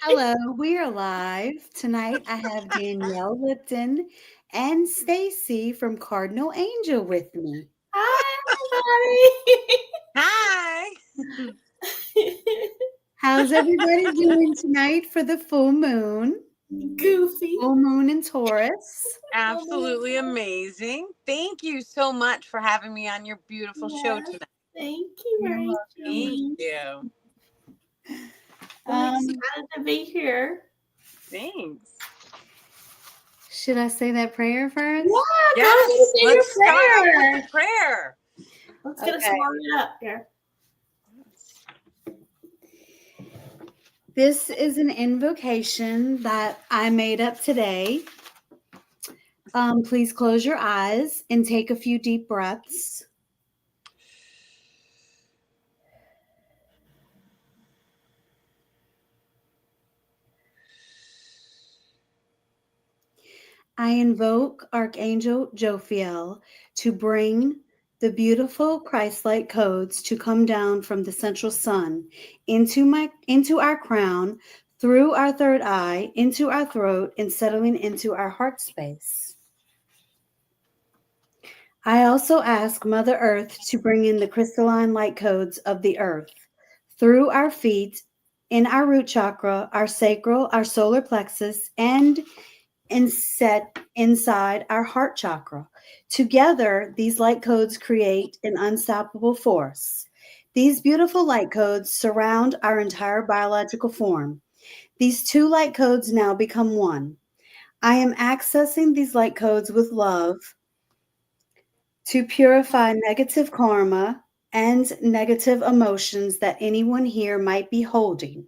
Hello, we are live. Tonight I have Danielle Lipton and Stacy from Cardinal Angel with me. Hi, Hi. everybody. How's everybody doing tonight for the full moon? Goofy. Full moon in Taurus. Absolutely amazing. Thank you so much for having me on your beautiful show Yes, tonight. thank you, You're Thank Rachel. you. I'm Um, excited to be here. Thanks. should I say that prayer first? Yeah, go ahead and Yes, say your let's start off with prayer. the prayer. Let's get us Okay. warmed up here. This is an invocation that I made up today. Please close your eyes and take a few deep breaths. I invoke Archangel Jophiel to bring the beautiful Christ-like codes to come down from the central sun into our crown, through our third eye, into our throat, and settling into our heart space. I also ask Mother Earth to bring in the crystalline light codes of the earth through our feet, in our root chakra, our sacral, our solar plexus, and set inside our heart chakra. Together, these light codes create an unstoppable force. These beautiful light codes surround our entire biological form. These two light codes now become one. I am accessing these light codes with love to purify negative karma and negative emotions that anyone here might be holding.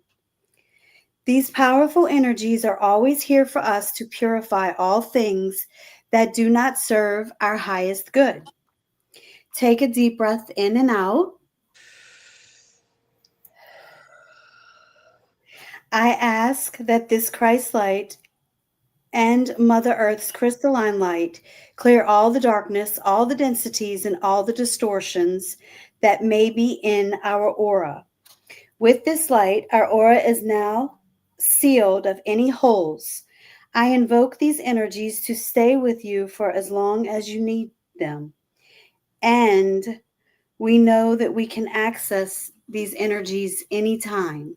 These powerful energies are always here for us to purify all things that do not serve our highest good. Take a deep breath in and out. I ask that this Christ light and Mother Earth's crystalline light clear all the darkness, all the densities, and all the distortions that may be in our aura. With this light, our aura is now sealed of any holes. I invoke these energies to stay with you for as long as you need them. And we know that we can access these energies anytime.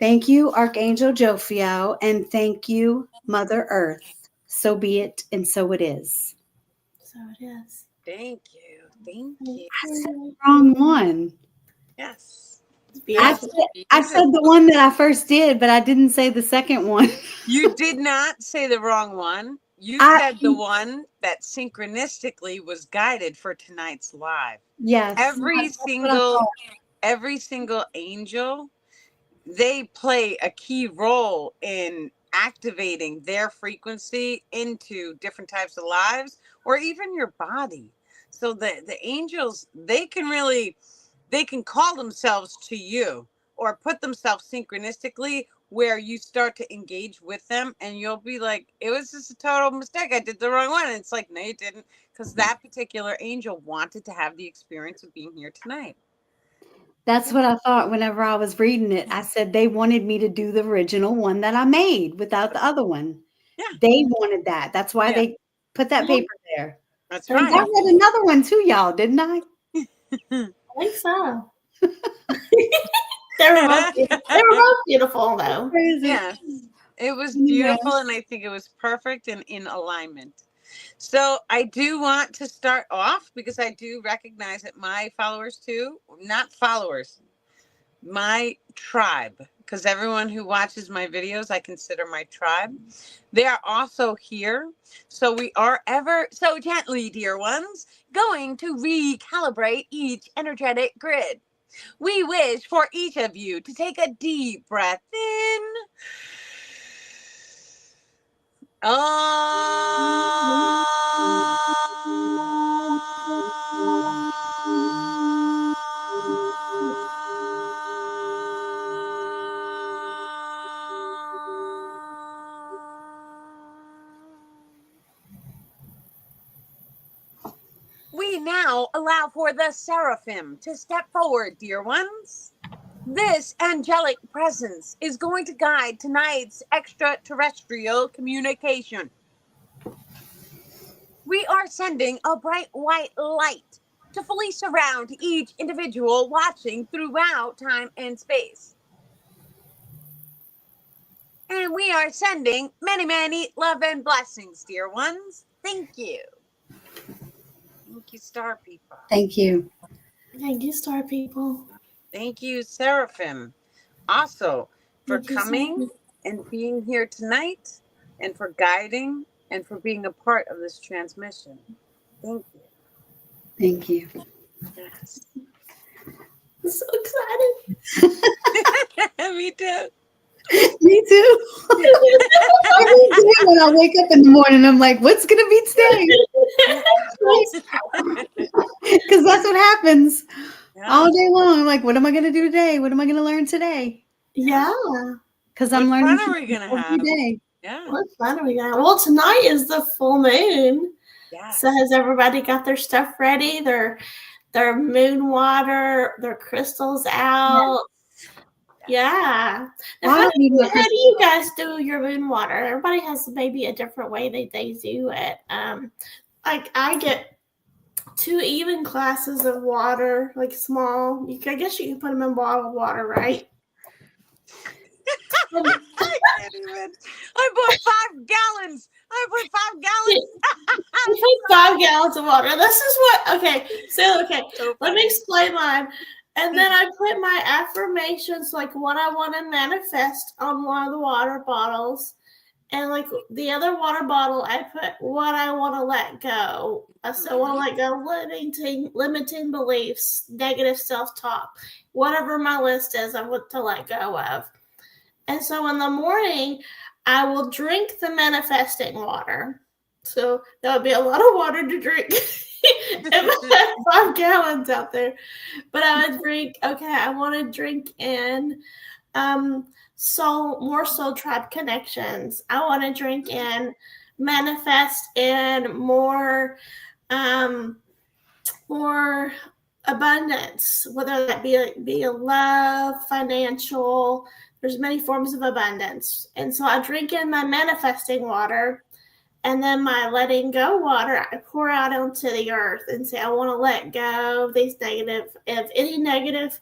Thank you, Archangel Jophiel, and thank you, Mother Earth. So be it, and so it is. So it is. Thank you. Thank Thank you. I said you. the wrong one. Yes. It's I beautiful. said, I said Beautiful. the one that I first did, but I didn't say the second one. You did not say the wrong one. You I said the one that synchronistically was guided for tonight's live. yes, Every that's what I single thought. every single angel, they play a key role in activating their frequency into different types of lives or even your body. So the angels, they can call themselves to you or put themselves synchronistically where you start to engage with them and you'll be like, it was just a total mistake, I did the wrong one. And it's like, no, you didn't, because that particular angel wanted to have the experience of being here tonight. That's what I thought whenever I was reading it. I said they wanted me to do the original one that I made without the other one. Yeah. They wanted that. That's why Yeah, they put that Yeah, paper there. that's I thank you. right. read another one too, y'all, didn't I? I think so. They were both beautiful. They were both beautiful, though. Crazy. Yes, it was Anyway, beautiful, and I think it was perfect and in alignment. So I do want to start off because I do recognize that my followers too, not followers, my tribe, because everyone who watches my videos, I consider my tribe. They are also here. So we are ever so gently, dear ones, going to recalibrate each energetic grid. We wish for each of you to take a deep breath in. We now allow for the seraphim to step forward, dear ones. This angelic presence is going to guide tonight's extraterrestrial communication. We are sending a bright white light to fully surround each individual watching throughout time and space. And we are sending many, many love and blessings, dear ones. Thank you. Thank you, star people. Thank you. Thank you, star people. Thank you, Seraphim. Also, for Thank you, coming Seraphim. and being here tonight, and for guiding and for being a part of this transmission. Thank you. Thank you. Yes. I'm so excited. Me too. Me too. Every day when I wake up in the morning, I'm like, what's going to be today? Because that's what happens all day long. I'm like, what am I going to do today? What am I going to learn today? Yeah. Because I'm What learning fun are we gonna every have? day. Yeah. What fun are we gonna have? Well, tonight is the full moon. Yes. So has everybody got their stuff ready? Their moon water, their crystals out. Yeah. Now, I how don't do need my you guys do your moon water? Everybody has maybe a different way they do it. Like I get 2 even glasses of water, like small. I guess you can put them in bottled water, right? I can't even. I put 5 gallons. I put 5 gallons. I put 5 gallons of water. This is what. Okay, so So let me funny. explain mine. And then I put my affirmations, like what I want to manifest, on one of the water bottles. And like the other water bottle, I put what I want to let go. So I want to let go limiting beliefs, negative self-talk, whatever my list is, I want to let go of. And so in the morning, I will drink the manifesting water. So that would be a lot of water to drink. If I had 5 gallons out there. But I would drink, I want to drink in more soul tribe connections. I want to drink in manifest in more abundance, whether that be a love, financial. There's many forms of abundance. And so I drink in my manifesting water, and then my letting go water, I pour out onto the earth and say, I want to let go of any negative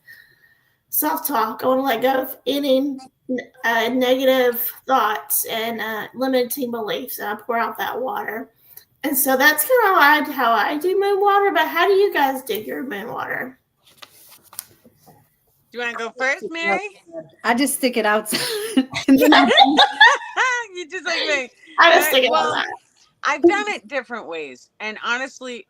self-talk. I want to let go of any negative thoughts and limiting beliefs. And I pour out that water. And so that's kind of how I do moon water. But how do you guys do your moon water? Do you want to go first, Mary? I just stick it outside. You just like me. I just stick it outside. I've done it different ways. And honestly,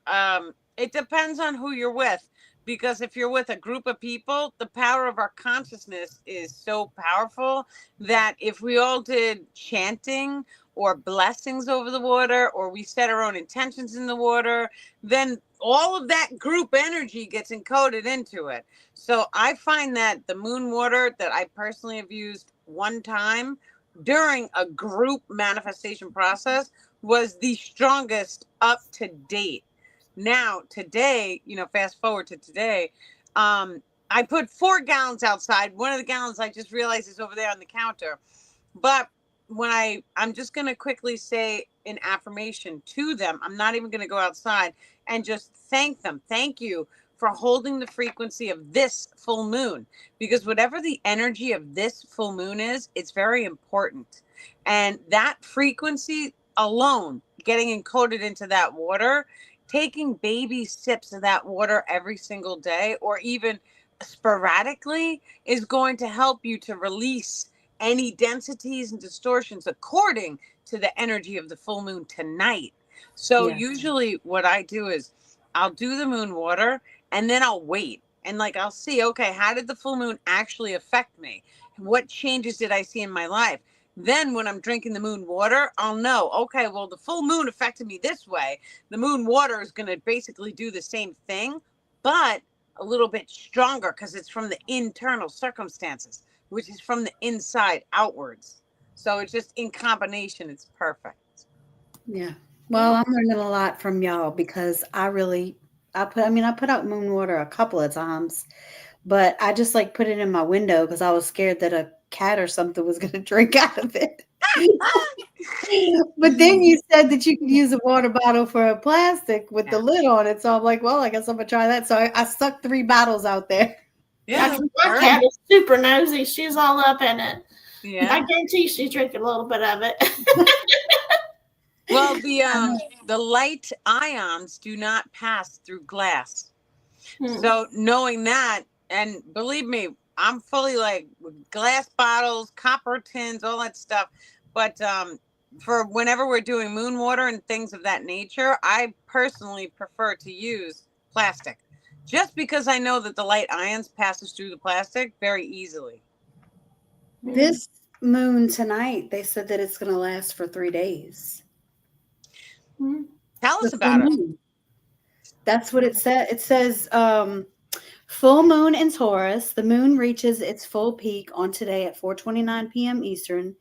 it depends on who you're with. Because if you're with a group of people, the power of our consciousness is so powerful that if we all did chanting or blessings over the water, or we set our own intentions in the water, then all of that group energy gets encoded into it. So I find that the moon water that I personally have used one time during a group manifestation process was the strongest up to date. Now, today, fast forward to today, I put 4 gallons outside. One of the gallons I just realized is over there on the counter. But when I'm just going to quickly say an affirmation to them. I'm not even going to go outside and just thank them. Thank you for holding the frequency of this full moon, because whatever the energy of this full moon is, it's very important. And that frequency alone, getting encoded into that water, taking baby sips of that water every single day, or even sporadically, is going to help you to release any densities and distortions according to the energy of the full moon tonight. So usually what I do is I'll do the moon water and then I'll wait. And I'll see, okay, how did the full moon actually affect me? What changes did I see in my life? Then when I'm drinking the moon water, I'll know, okay, well, the full moon affected me this way. The moon water is going to basically do the same thing, but a little bit stronger because it's from the internal circumstances, which is from the inside outwards. So it's just in combination, it's perfect. Yeah. Well, I'm learning a lot from y'all because I put out moon water a couple of times, but I just like put it in my window because I was scared that a cat or something was going to drink out of it. But then you said that you could use a water bottle for a plastic with the lid on it. So I'm like, well, I guess I'm going to try that. So I stuck 3 bottles out there. Yeah, my cat is super nosy. She's all up in it. Yeah. I guarantee she's drinking a little bit of it. Well, the light ions do not pass through glass. So knowing that, and believe me, I'm fully like glass bottles, copper tins, all that stuff. But for whenever we're doing moon water and things of that nature, I personally prefer to use plastic, just because I know that the light ions passes through the plastic very easily. This moon tonight, they said that it's going to last for 3 days. Tell us about it. That's what it said. It says full moon in Taurus. The moon reaches its full peak on today at 4:29 p.m. Eastern.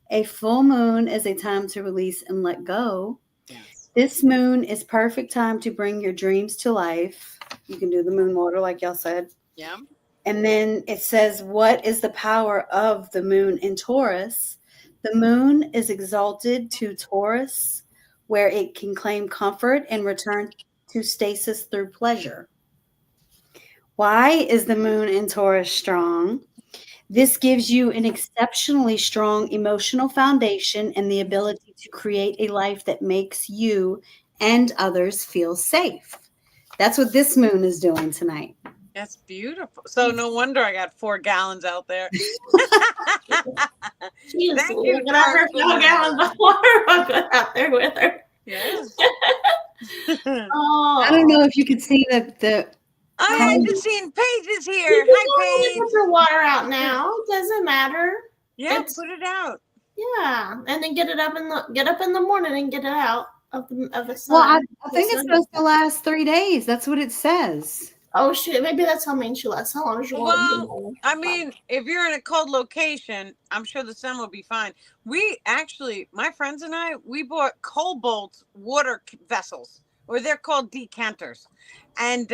A full moon is a time to release and let go. Yes. This moon is perfect time to bring your dreams to life. You can do the moon water like y'all said. Yeah. And then it says, what is the power of the moon in Taurus? The moon is exalted to Taurus, where it can claim comfort and return to stasis through pleasure. Why is the moon in Taurus strong? This gives you an exceptionally strong emotional foundation and the ability to create a life that makes you and others feel safe. That's what this moon is doing tonight. That's beautiful. So no wonder I got 4 gallons out there. Thank you. Get out her 4 gallons of water. I'll go out there with her. Yes. I don't know if you could see the I haven't seen Paige's here. Hi, Paige. Put your water out now. It doesn't matter. Yeah, put it out. Yeah, and then get up in the morning and get it out of the sun. Well, I think it's supposed to last 3 days. That's what it says. Oh shit! Maybe that's how she lasts. How long is your water? Well, I mean, if you're in a cold location, I'm sure the sun will be fine. We actually, my friends and I, we bought Cobalt water vessels, or they're called decanters. And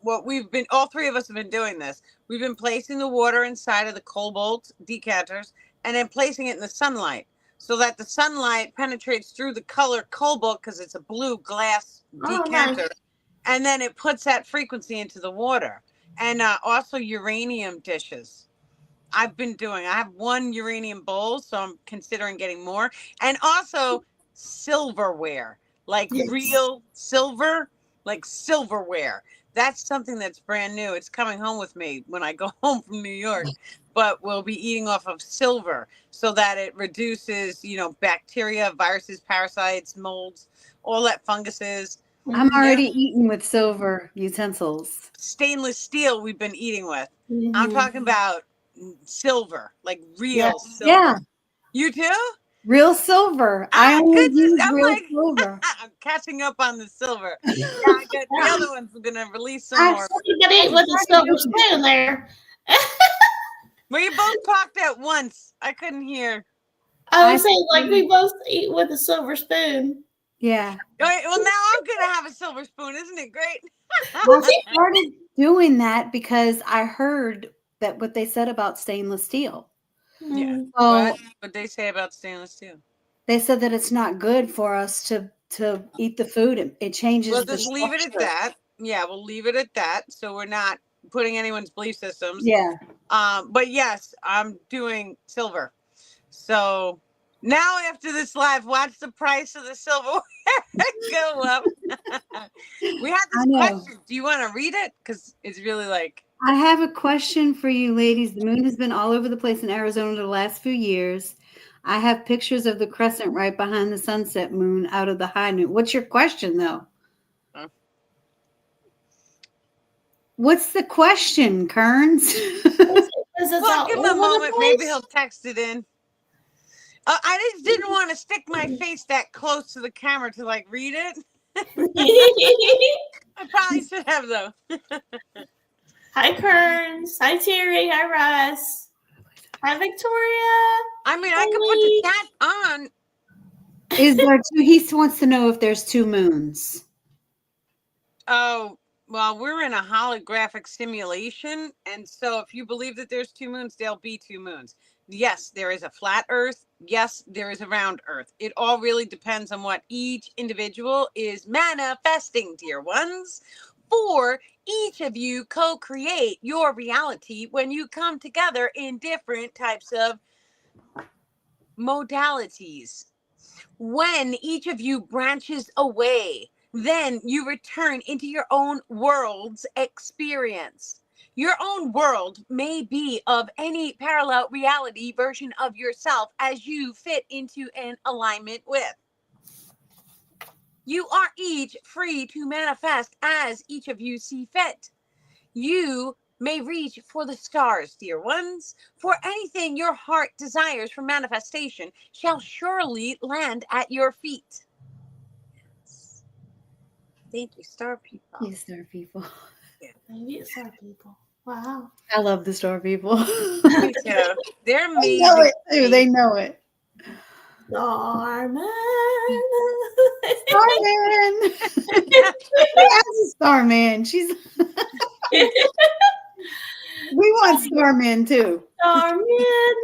what all 3 of us have been doing this. We've been placing the water inside of the Cobalt decanters and then placing it in the sunlight so that the sunlight penetrates through the color Cobalt because it's a blue glass decanter. Nice. And then it puts that frequency into the water. And also uranium dishes. I have 1 uranium bowl, so I'm considering getting more. And also silverware, like real silver, like silverware. That's something that's brand new. It's coming home with me when I go home from New York. But we'll be eating off of silver so that it reduces, bacteria, viruses, parasites, molds, all that funguses. I'm already eating with silver utensils. Stainless steel we've been eating with. Mm-hmm. I'm talking about silver, like real silver. Yeah. You too? Real silver. I only use real silver. I'm catching up on the silver. Yeah, I got the other one's going to release some more. You got to eat with a silver spoon there. Well, you both talked at once. I couldn't hear. I was saying, like, we both eat with a silver spoon. Yeah. Well, now I'm going to have a silver spoon. Isn't it great? Well, I started doing that because I heard that what they said about stainless steel. Yeah. So, what they say about stainless steel? They said that it's not good for us to eat the food. It changes. Well, just leave it at that. Yeah, we'll leave it at that. So we're not putting anyone's belief systems. Yeah. But yes, I'm doing silver. So now after this live, watch the price of the silverware go up. We have this question. Do you want to read it? Because it's really like. I have a question for you, ladies. The moon has been all over the place in Arizona the last few years. I have pictures of the crescent right behind the sunset moon out of the high noon. What's your question, though? Huh? What's the question, Kearns? Well, give him a moment. Maybe he'll text it in. I just didn't want to stick my face that close to the camera to read it. I probably should have, though. Hi, Kearns. Hi, Terry. Hi, Russ. Hi, Victoria. I mean, I could put the chat on. Is there two? He wants to know if there's 2 moons. Oh, well, we're in a holographic simulation. And so if you believe that there's two moons, there'll be two moons. Yes, there is a flat earth. Yes, there is a round earth. It all really depends on what each individual is manifesting, dear ones. For each of you co-create your reality when you come together in different types of modalities. When each of you branches away, then you return into your own world's experience. Your own world may be of any parallel reality version of yourself as you fit into an alignment with. You are each free to manifest as each of you see fit. You may reach for the stars, dear ones, for anything your heart desires for manifestation shall surely land at your feet. Yes. Thank you, star people. You star people. Maybe it's our people. Wow. I love the star people. Me too. They're They know amazing. it too. They know it. Starman. Starman. As a Starman. She's. We want Starman too. Starman.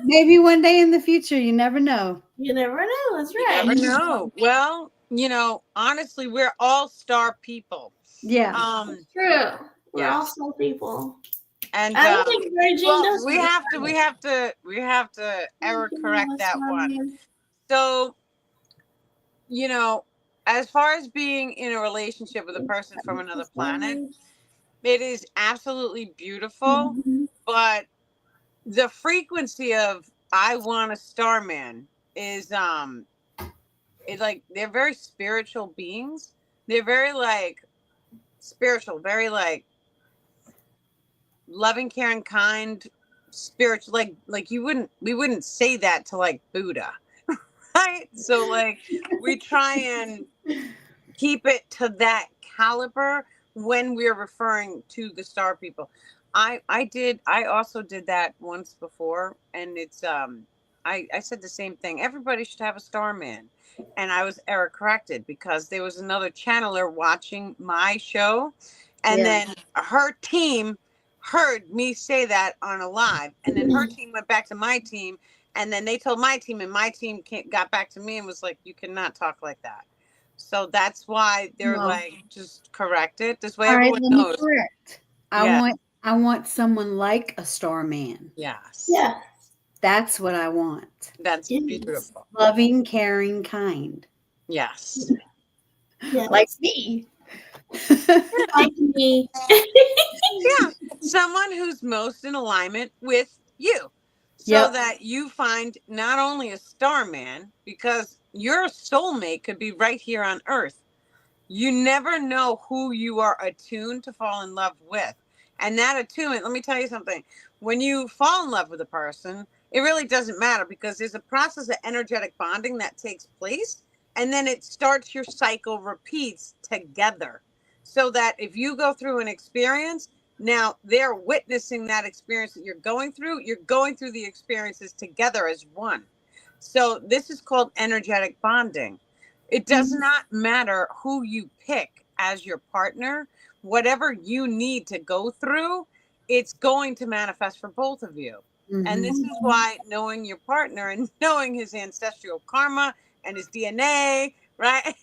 Maybe one day in the future. You never know. You never know. That's You right. never know. Well, honestly, we're all star people. Yeah. True. We're Yeah. all star people. And I don't think Regine does. we have to error correct that one. So, as far as being in a relationship with a person from another planet, it is absolutely beautiful, but the frequency of I want a starman is it's like they're very spiritual beings. They're very like spiritual, very like loving, caring, kind, spiritual. Like we wouldn't say that to like Buddha, right? So like we try and keep it to that caliber when we're referring to the star people. I also did that once before, and it's I said the same thing. Everybody should have a starman. And I was error corrected because there was another channeler watching my show, and then her team heard me say that on a live, and then her team went back to my team, and then they told my team, and my team got back to me and was like, you cannot talk like that. So that's why they're like, just correct it. This way everyone knows. Correct. I want someone like a starman. Yes. Yeah. That's what I want. That's beautiful. Loving, caring, kind. Yes. Yeah. Like me. Like me. Yeah. Someone who's most in alignment with you. So that you find not only a starman, because your soulmate could be right here on Earth. You never know who you are attuned to fall in love with. And that attunement, let me tell you something. When you fall in love with a person, it really doesn't matter because there's a process of energetic bonding that takes place. And then it starts, your cycle repeats together. So that if you go through an experience, now they're witnessing that experience that you're going through the experiences together as one. So this is called energetic bonding. It does not matter who you pick as your partner. Whatever you need to go through, it's going to manifest for both of you. And this is why knowing your partner and knowing his ancestral karma and his DNA, right?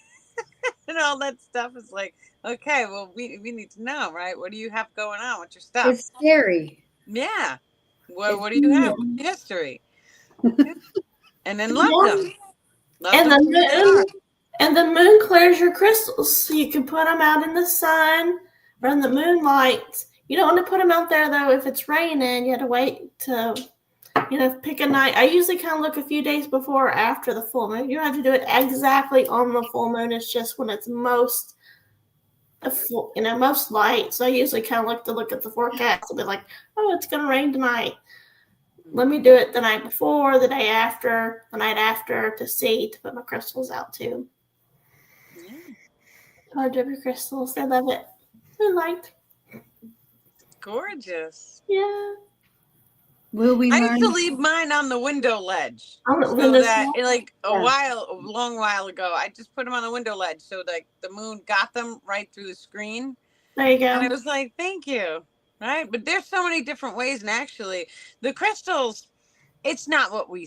And all that stuff is like, okay, well, we need to know, right? What do you have going on with your stuff? It's scary. Yeah. What do you have? History. And then love them. And the moon clears your crystals. So you can put them out in the sun or in the moonlight. You don't want to put them out there, though, if it's raining. You have to wait to, pick a night. I usually kind of look a few days before or after the full moon. You don't have to do it exactly on the full moon. It's just when it's most light. So I usually kind of look at the forecast and be like, oh, it's going to rain tonight. Let me do it the night before, the day after, the night after to put my crystals out too. Hard every crystals. They love it. They like. Gorgeous. Yeah. Will we I used to learn? leave mine on the window ledge, On the so window that sill? like a Yeah. long while ago, I just put them on the window ledge, so like the moon got them right through the screen, There you and go. it was like, thank you, right? But there's so many different ways, and actually, the crystals, it's not what we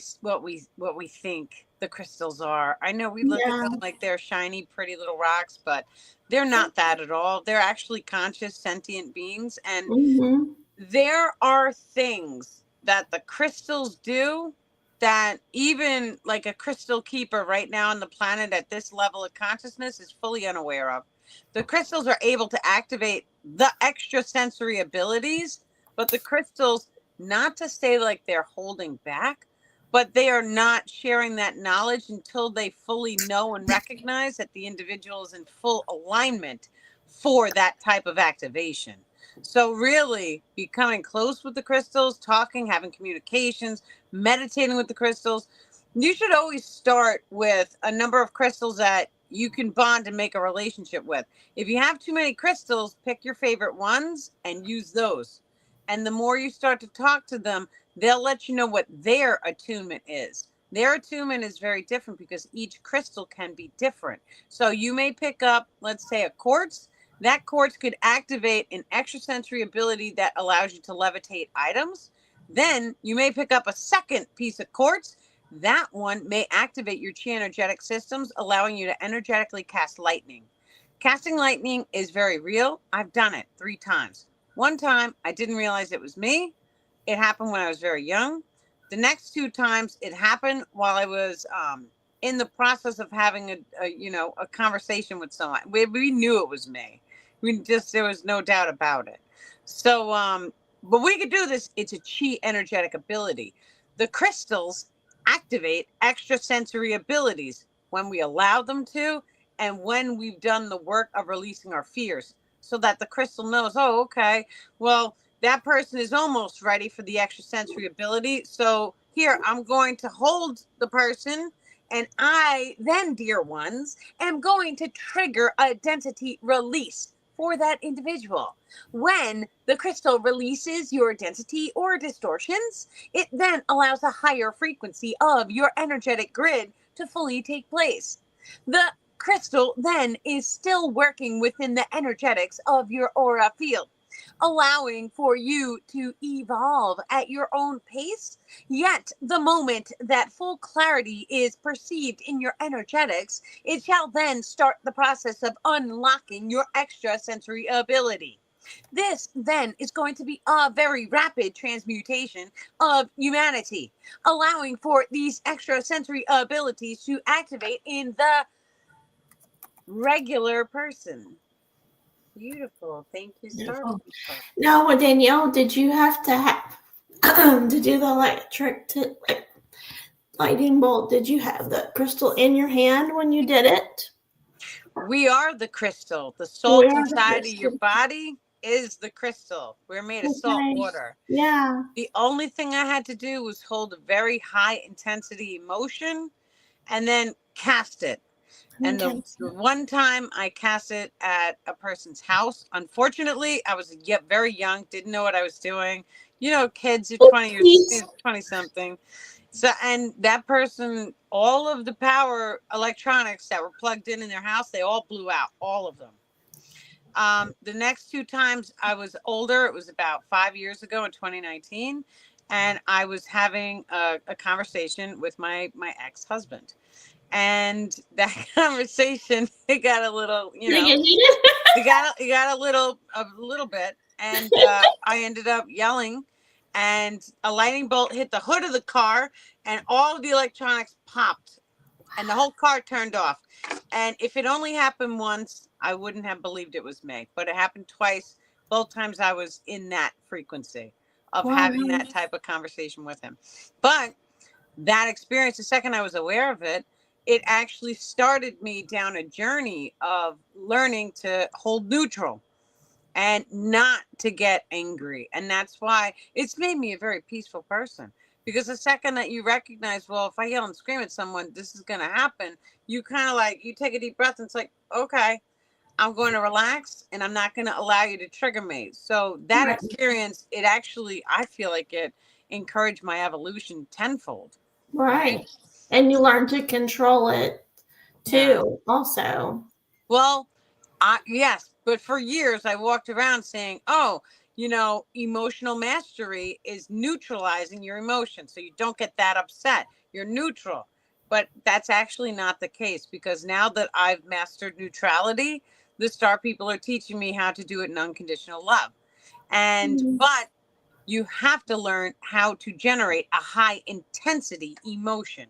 think the crystals are. I know we look at Yeah. them like they're shiny, pretty little rocks, but they're not that at all. They're actually conscious, sentient beings, and Mm-hmm. there are things that the crystals do that even like a crystal keeper right now on the planet at this level of consciousness is fully unaware of. The crystals are able to activate the extrasensory abilities, but the crystals, not to say like they're holding back, but they are not sharing that knowledge until they fully know and recognize that the individual is in full alignment for that type of activation. So really becoming close with the crystals, talking, having communications, meditating with the crystals. You should always start with a number of crystals that you can bond and make a relationship with. If you have too many crystals, pick your favorite ones and use those. And the more you start to talk to them, they'll let you know what their attunement is. Their attunement is very different because each crystal can be different. So you may pick up, let's say, a quartz. That quartz could activate an extrasensory ability that allows you to levitate items. Then you may pick up a second piece of quartz. That one may activate your chi energetic systems, allowing you to energetically cast lightning. Casting lightning is very real. I've done it 3 times. One time, I didn't realize it was me. It happened when I was very young. The next 2 times, it happened while I was in the process of having a conversation with someone. We knew it was me. There was no doubt about it. So, but we could do this. It's a chi energetic ability. The crystals activate extrasensory abilities when we allow them to, and when we've done the work of releasing our fears, so that the crystal knows, oh, okay, well, that person is almost ready for the extrasensory ability. So here, I'm going to hold the person, and I then, dear ones, am going to trigger a density release for that individual. When the crystal releases your density or distortions, it then allows a higher frequency of your energetic grid to fully take place. The crystal then is still working within the energetics of your aura field, allowing for you to evolve at your own pace. Yet, the moment that full clarity is perceived in your energetics, it shall then start the process of unlocking your extrasensory ability. This then is going to be a very rapid transmutation of humanity, allowing for these extrasensory abilities to activate in the regular person. Beautiful. Thank you, Star Beautiful. People. Now, with Danielle, did you have to have to do the lightning bolt? Did you have the crystal in your hand when you did it? We are the crystal. The We salt are the inside of your crystal. body is the crystal. We're made of salt Okay. water. Yeah. The only thing I had to do was hold a very high intensity emotion and then cast it. And Okay. the one time I cast it at a person's house, unfortunately, I was very young, didn't know what I was doing. You know, kids, you're 20 years, Oopsies. 20 something. So, and that person, all of the power electronics that were plugged in their house, they all blew out, all of them. The next 2 times I was older, it was about 5 years ago in 2019. And I was having a conversation with my ex-husband. And that conversation, it got a little, Did it get heated? it got a little bit. And I ended up yelling, and a lightning bolt hit the hood of the car, and all of the electronics popped, and the whole car turned off. And if it only happened once, I wouldn't have believed it was me. But it happened twice. Both times I was in that frequency of Wow. having that type of conversation with him. But that experience, the second I was aware of it, it actually started me down a journey of learning to hold neutral and not to get angry. And that's why it's made me a very peaceful person. Because the second that you recognize, well, if I yell and scream at someone, this is going to happen, you kind of like, you take a deep breath and it's like, okay, I'm going to relax and I'm not going to allow you to trigger me. So that Right. experience, it actually, I feel like encourage my evolution tenfold. Right. And you learn to control it too, also. Well, yes, but for years I walked around saying, oh, emotional mastery is neutralizing your emotions. So you don't get that upset. You're neutral. But that's actually not the case, because now that I've mastered neutrality, the star people are teaching me how to do it in unconditional love. But you have to learn how to generate a high intensity emotion.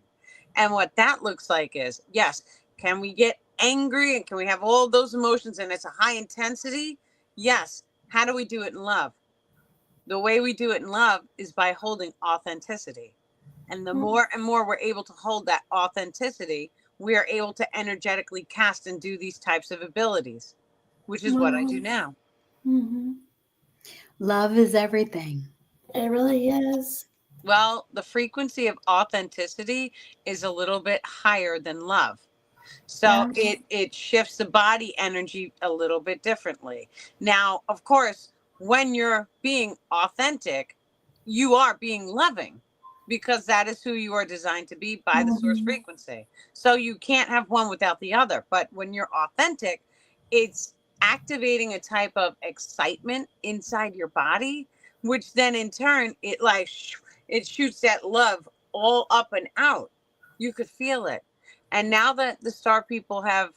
And what that looks like is, yes, can we get angry and can we have all those emotions and it's a high intensity? Yes. How do we do it in love? The way we do it in love is by holding authenticity. And the more and more we're able to hold that authenticity, we are able to energetically cast and do these types of abilities, which is what I do now. Mm-hmm. Love is everything. It really is. Well, the frequency of authenticity is a little bit higher than love. So it shifts the body energy a little bit differently. Now, of course, when you're being authentic, you are being loving, because that is who you are designed to be by the source frequency. So you can't have one without the other. But when you're authentic, it's activating a type of excitement inside your body, which then in turn, it shoots that love all up and out. You could feel it. And now that the star people have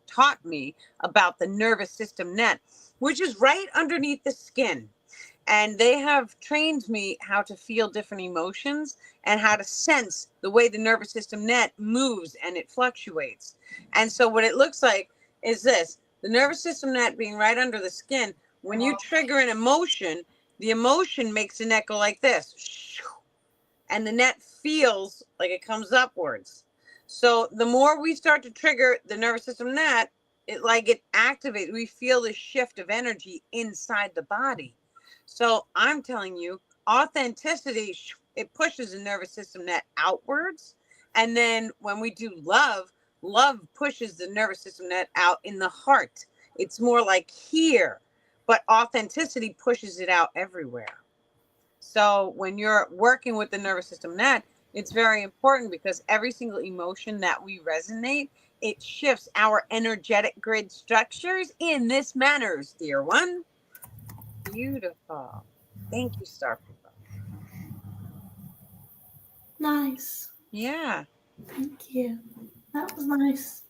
taught me about the nervous system net, which is right underneath the skin, and they have trained me how to feel different emotions and how to sense the way the nervous system net moves and it fluctuates. And so what it looks like is this: the nervous system net being right under the skin. When you trigger an emotion, the emotion makes the net go like this, and the net feels like it comes upwards. So the more we start to trigger the nervous system net, it activates. We feel the shift of energy inside the body. So I'm telling you, authenticity, it pushes the nervous system net outwards. And then when we do love, love pushes the nervous system net out in the heart. It's more like here, but authenticity pushes it out everywhere. So when you're working with the nervous system net, it's very important, because every single emotion that we resonate, it shifts our energetic grid structures in this manner, dear one. Beautiful. Thank you, star people. Nice. Yeah. Thank you. That was nice.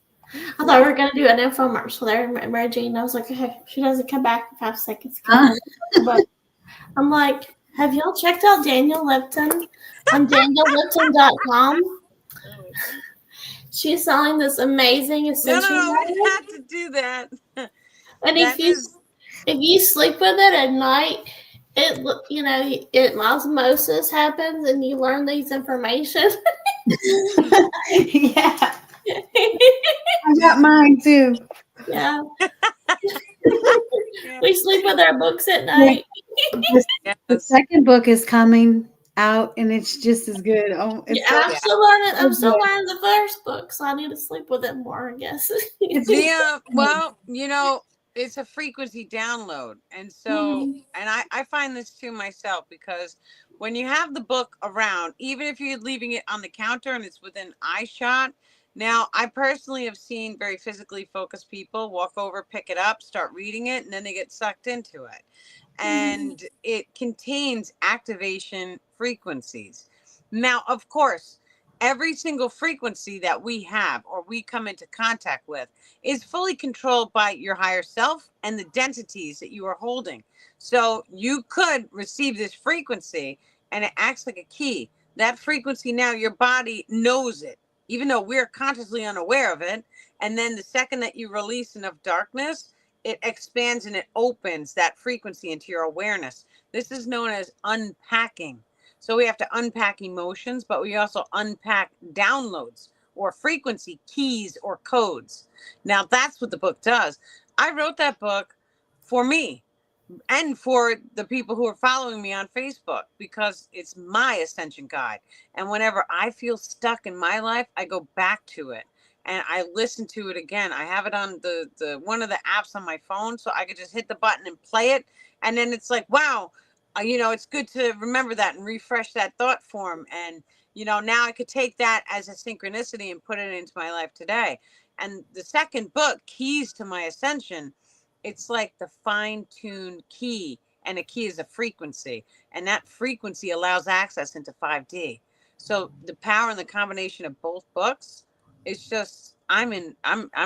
I thought we were going to do an infomercial there, Reggie, and I was like, okay, she doesn't come back in 5 seconds. But I'm like, have y'all checked out Danielle Lipton on DanielleLipton.com? She's selling this amazing essential No, oil. we have to do that. And if you sleep with it at night, it osmosis happens, and you learn these information. Yeah. I got mine too. Yeah. We sleep with our books at night. The second book is coming out, and it's just as good. Oh, it's I'm still learning the first book, so I need to sleep with it more, I guess. Well, it's a frequency download. And so, and I find this too myself, because when you have the book around, even if you're leaving it on the counter and it's within eye shot, now I personally have seen very physically focused people walk over, pick it up, start reading it, and then they get sucked into it. And it contains activation frequencies. Now, of course, every single frequency that we have or we come into contact with is fully controlled by your higher self and the densities that you are holding. So you could receive this frequency and it acts like a key. That frequency, now your body knows it, even though we're consciously unaware of it. And then the second that you release enough darkness, it expands and it opens that frequency into your awareness. This is known as unpacking. So we have to unpack emotions, but we also unpack downloads or frequency keys or codes. Now that's what the book does. I wrote that book for me and for the people who are following me on Facebook, because it's my ascension guide. And whenever I feel stuck in my life, I go back to it and I listen to it again. I have it on the one of the apps on my phone, so I could just hit the button and play it. And then it's like, wow, it's good to remember that and refresh that thought form. And, now I could take that as a synchronicity and put it into my life today. And the second book, Keys to My Ascension, it's like the fine-tuned key, and a key is a frequency, and that frequency allows access into 5D. So the power and the combination of both books, it's just, I'm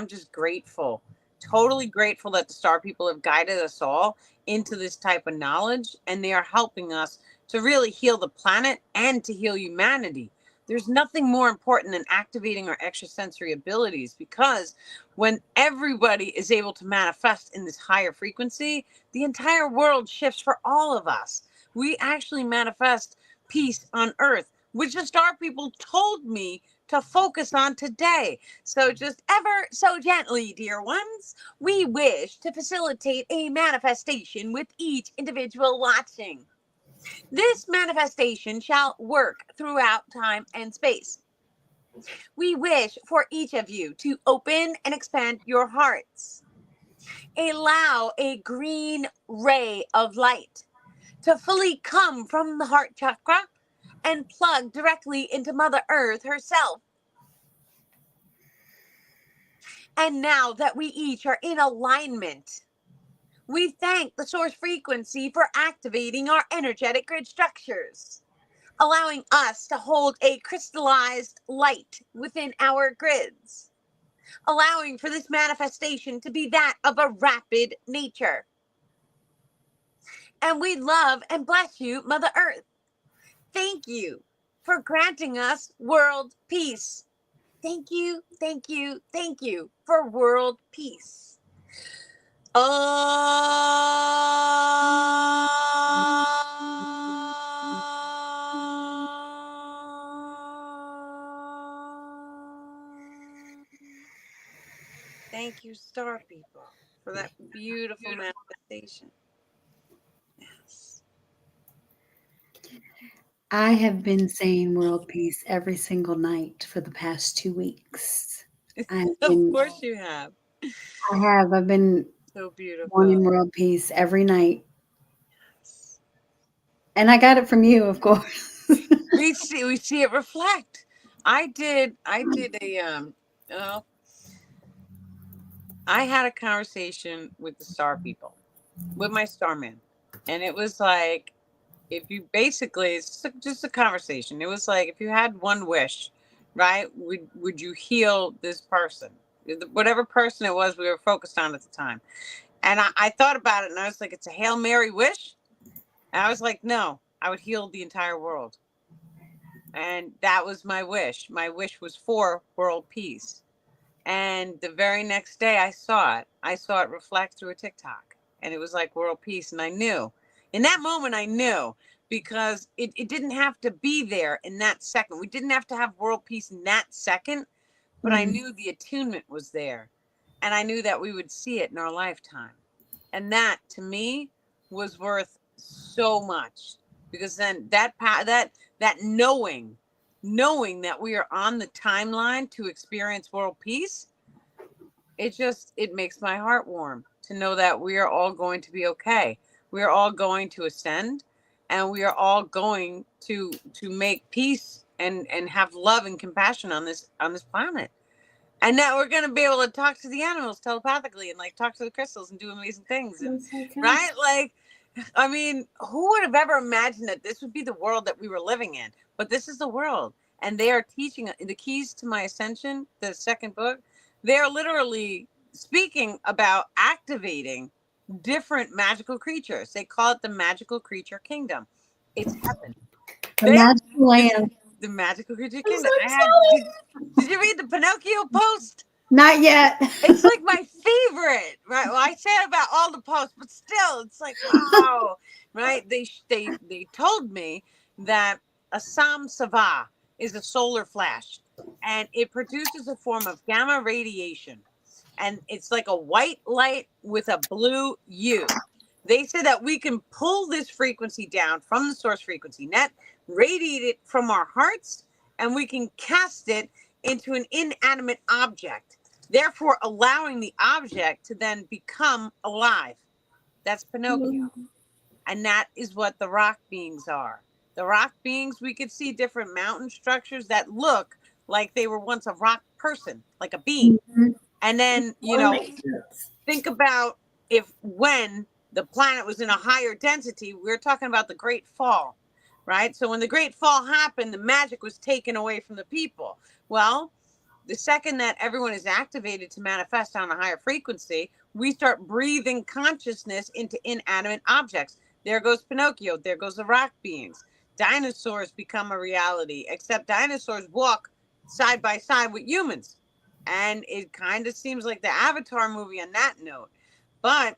just grateful, totally grateful that the Star People have guided us all into this type of knowledge, and they are helping us to really heal the planet and to heal humanity. There's nothing more important than activating our extrasensory abilities, because when everybody is able to manifest in this higher frequency, the entire world shifts for all of us. We actually manifest peace on earth, which the Star People told me to focus on today. So just ever so gently, dear ones, we wish to facilitate a manifestation with each individual watching. This manifestation shall work throughout time and space. We wish for each of you to open and expand your hearts. Allow a green ray of light to fully come from the heart chakra and plug directly into Mother Earth herself. And now that we each are in alignment, we thank the source frequency for activating our energetic grid structures, allowing us to hold a crystallized light within our grids, allowing for this manifestation to be that of a rapid nature. And we love and bless you, Mother Earth. Thank you for granting us world peace. Thank you, thank you, thank you for world peace. Thank you, Star People, for that beautiful manifestation. Yes. I have been saying world peace every single night for the past 2 weeks. Of course you have. I have. I've been So beautiful. wanting world peace every night. And I got it from you, of course. we see it reflect. I did I had a conversation with the Star People, with my Starman, and it was like, if you basically, it's just a conversation. It was like, if you had one wish, right? Would you heal this person, whatever person it was we were focused on at the time? And I thought about it, and I was like, it's a Hail Mary wish. And I was like, no, I would heal the entire world. And that was my wish. My wish was for world peace. And the very next day I saw it reflect through a TikTok, and it was like world peace. And I knew in that moment, I knew, because it didn't have to be there in that second. We didn't have to have world peace in that second, but I knew the attunement was there, and I knew that we would see it in our lifetime. And that to me was worth so much, because then that knowing that we are on the timeline to experience world peace, it makes my heart warm to know that we are all going to be okay. We are all going to ascend, and we are all going to make peace and have love and compassion on this planet. And now we're going to be able to talk to the animals telepathically, and like talk to the crystals and do amazing things. And, right? Like, I mean, who would have ever imagined that this would be the world that we were living in? But this is the world. And they are teaching the Keys to My Ascension, the second book. They are literally speaking about activating different magical creatures. They call it the magical creature kingdom. It's heaven. The magical land. The magical creature kingdom. Did you read the Pinocchio post? Not yet. It's like my favorite, right? Well, I said about all the posts, but still, it's like, wow, right? They told me that a Samsava is a solar flash, and it produces a form of gamma radiation, and it's like a white light with a blue U. They said that we can pull this frequency down from the source frequency net, radiate it from our hearts, and we can cast it into an inanimate object, therefore allowing the object to then become alive. That's Pinocchio. And that is what the rock beings are. The rock beings, we could see different mountain structures that look like they were once a rock person, like a being. Mhm. And then, That makes sense. think about when the planet was in a higher density, we're talking about the Great Fall, right? So when the Great Fall happened, the magic was taken away from the people. Well, the second that everyone is activated to manifest on a higher frequency, we start breathing consciousness into inanimate objects. There goes Pinocchio. There goes the rock beings. Dinosaurs become a reality, except dinosaurs walk side by side with humans. And it kind of seems like the Avatar movie on that note. But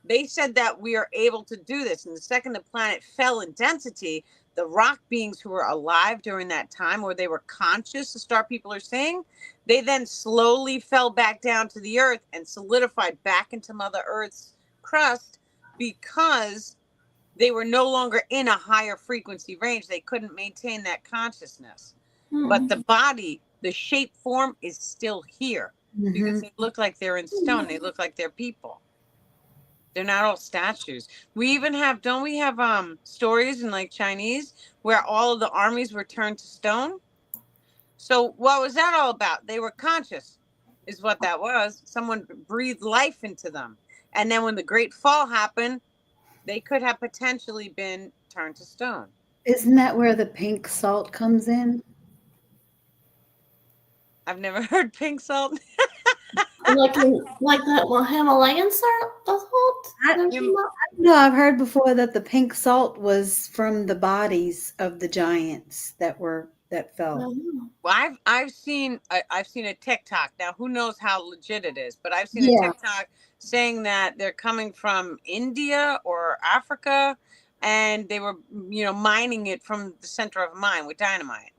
they said that we are able to do this. And the second the planet fell in density, the rock beings who were alive during that time, or they were conscious, the star people are saying, they then slowly fell back down to the earth and solidified back into Mother Earth's crust because they were no longer in a higher frequency range. They couldn't maintain that consciousness. But the body, the shape form is still here because they look like they're in stone. They look like they're people. They're not all statues. We even have, don't we have stories in like Chinese where all of the armies were turned to stone? So what was that all about? They were conscious, is what that was. Someone breathed life into them. And then when the Great Fall happened, they could have potentially been turned to stone. Isn't that where the pink salt comes in? I've never heard pink salt. like the Himalayan salt? No, I've heard before that the pink salt was from the bodies of the giants that fell. Well, I've seen a TikTok. Now, who knows how legit it is, but I've seen a TikTok saying that they're coming from India or Africa, and they were, mining it from the center of a mine with dynamite.